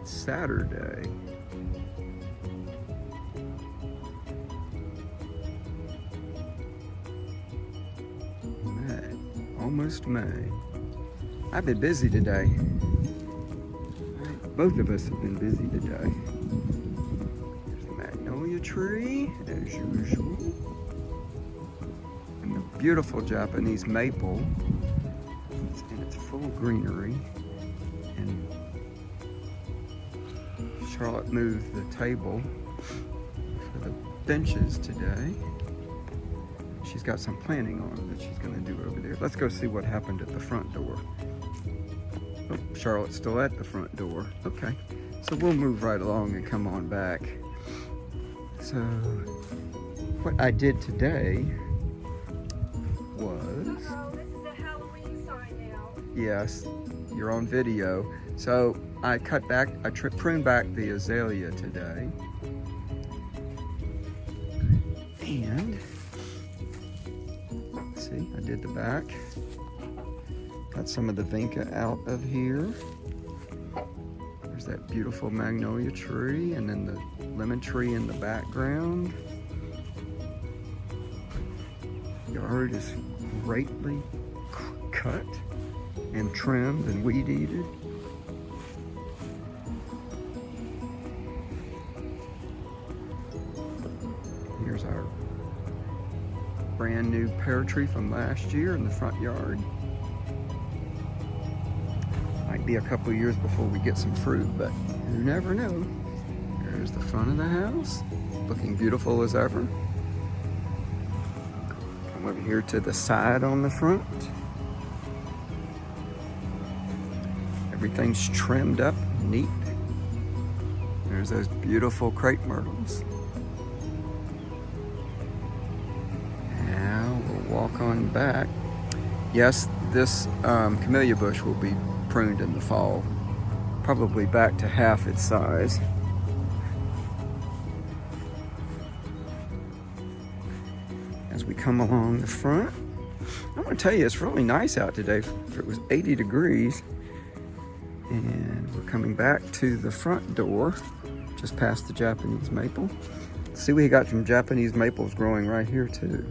It's Saturday. May. Almost May. I've been busy today. Both of us have been busy today. There's the magnolia tree, as usual. And the beautiful Japanese maple. And it's full of greenery. And Charlotte moved the table for the benches today. She's got some planning on that she's gonna do over there. Let's go see what happened at the front door. Oh, Charlotte's still at the front door. Okay, so we'll move right along and come on back. So, what I did today was... Uh-oh, this is a Halloween sign now. Yes, you're on video. So, I pruned back the azalea today. And, see, I did the back. Got some of the vinca out of here. There's that beautiful magnolia tree and then the lemon tree in the background. The yard is greatly cut and trimmed and weed-eated. Here's our brand new pear tree from last year in the front yard. Might be a couple of years before we get some fruit, but you never know. There's the front of the house, looking beautiful as ever. Come over here to the side on the front. Everything's trimmed up, neat. There's those beautiful crepe myrtles. Now we'll walk on back. Yes, this camellia bush will be pruned in the fall, probably back to half its size. As we come along the front, I'm going to tell you it's really nice out today. It was 80 degrees, and we're coming back to the front door, just past the Japanese maple. See, we got some Japanese maples growing right here too.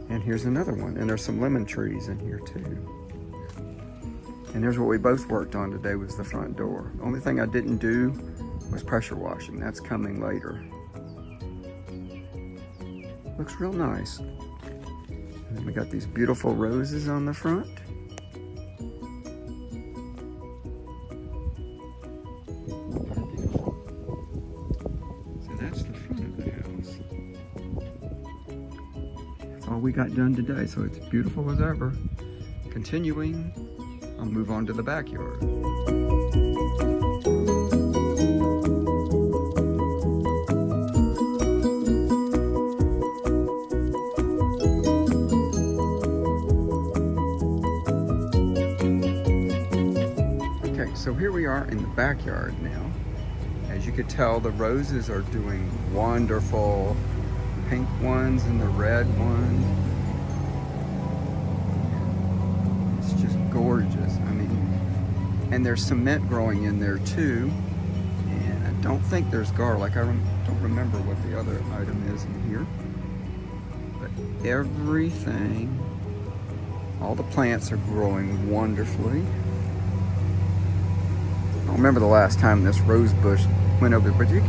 And here's another one, and there's some lemon trees in here too. And here's what we both worked on today was the front door. The only thing I didn't do was pressure washing. That's coming later. Looks real nice. And then we got these beautiful roses on the front. So that's the front of the house. All we got done today, so it's beautiful as ever. Continuing, I'll move on to the backyard. Okay, so here we are in the backyard now. As you could tell, the roses are doing wonderful. Pink ones and the red ones. It's just gorgeous. I mean, and there's cement growing in there too. And I don't think there's garlic. I don't remember what the other item is in here. But everything, all the plants are growing wonderfully. I don't remember the last time this rose bush went over, but you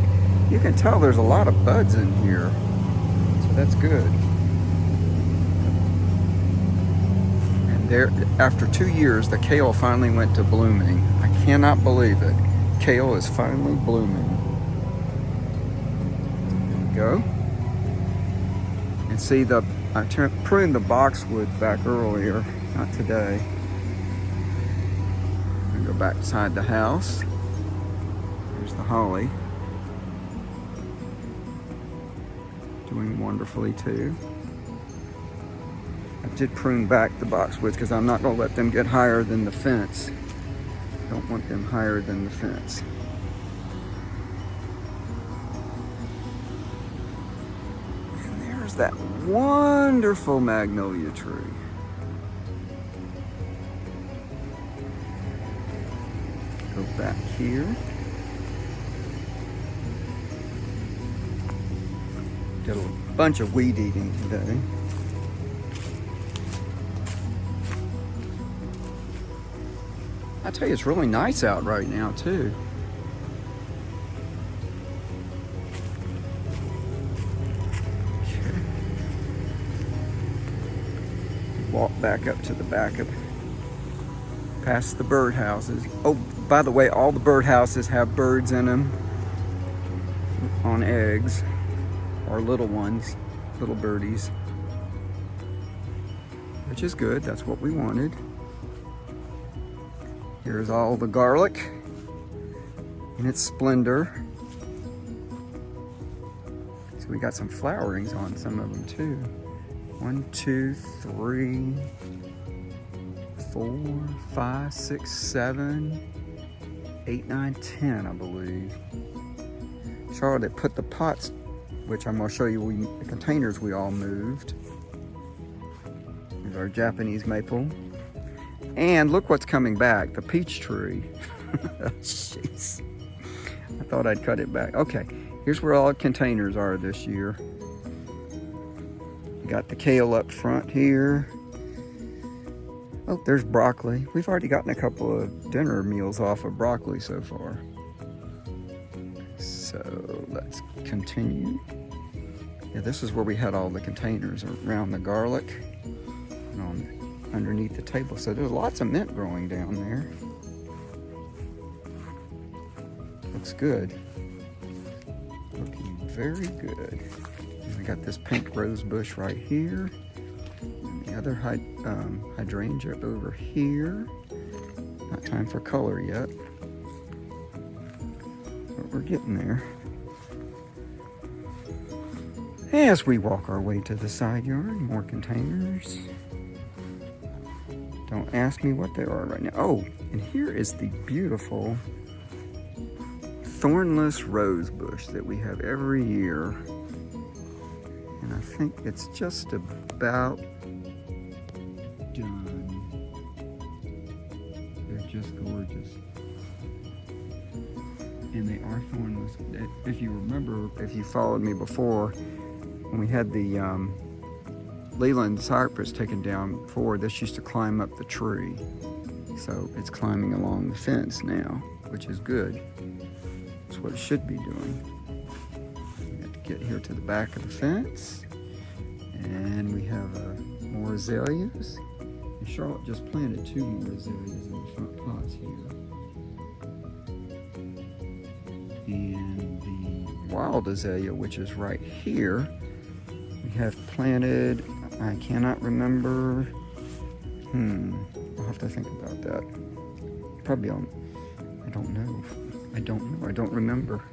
can tell there's a lot of buds in here. That's good. And there, after 2 years, the kale finally went to blooming. I cannot believe it. Kale is finally blooming. There we go. And see, I pruned the boxwood back earlier, not today. I'm gonna go back inside the house. Here's the holly. Doing wonderfully too. I did prune back the boxwoods because I'm not going to let them get higher than the fence. Don't want them higher than the fence. And there's that wonderful magnolia tree. back here. Did a bunch of weed eating today. I tell you, it's really nice out right now too. Okay. Walk back up to the back of, past the birdhouses. Oh, by the way, all the birdhouses have birds in them on eggs, or little ones, little birdies, which is good. That's what we wanted. Here's all the garlic in its splendor. So we got some flowerings on some of them too. 1, 2, 3, 4, 5, 6, 7, 8, 9, 10, I believe. Charlotte put the pots, which I'm going to show you, the containers we all moved. Here's our Japanese maple. And look what's coming back, the peach tree. Jeez. I thought I'd cut it back. Okay, here's where all the containers are this year. Got the kale up front here. Oh, there's broccoli. We've already gotten a couple of dinner meals off of broccoli so far. So let's continue. Yeah, this is where we had all the containers around the garlic and underneath the table. So there's lots of mint growing down there. Looks good. Looking very good. And we got this pink rose bush right here. And the other hydrangea over here. Not time for color yet, but we're getting there. As we walk our way to the side yard, more containers. Don't ask me what they are right now. Oh, and here is the beautiful thornless rose bush that we have every year. And I think it's just about done. They're just gorgeous. And they are thornless. If you remember, if you followed me before, when we had the Leland cypress taken down before, this used to climb up the tree. So it's climbing along the fence now, which is good. That's what it should be doing. We have to get here to the back of the fence. And we have more azaleas. And Charlotte just planted 2 more azaleas in the front pots here. And the wild azalea, which is right here, we have planted, I cannot remember. I'll have to think about that. Probably on, I don't know. I don't remember.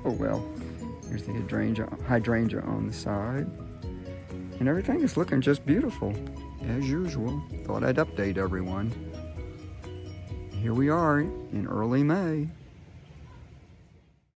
Oh well. Here's the hydrangea on the side. And everything is looking just beautiful, as usual. Thought I'd update everyone. Here we are in early May.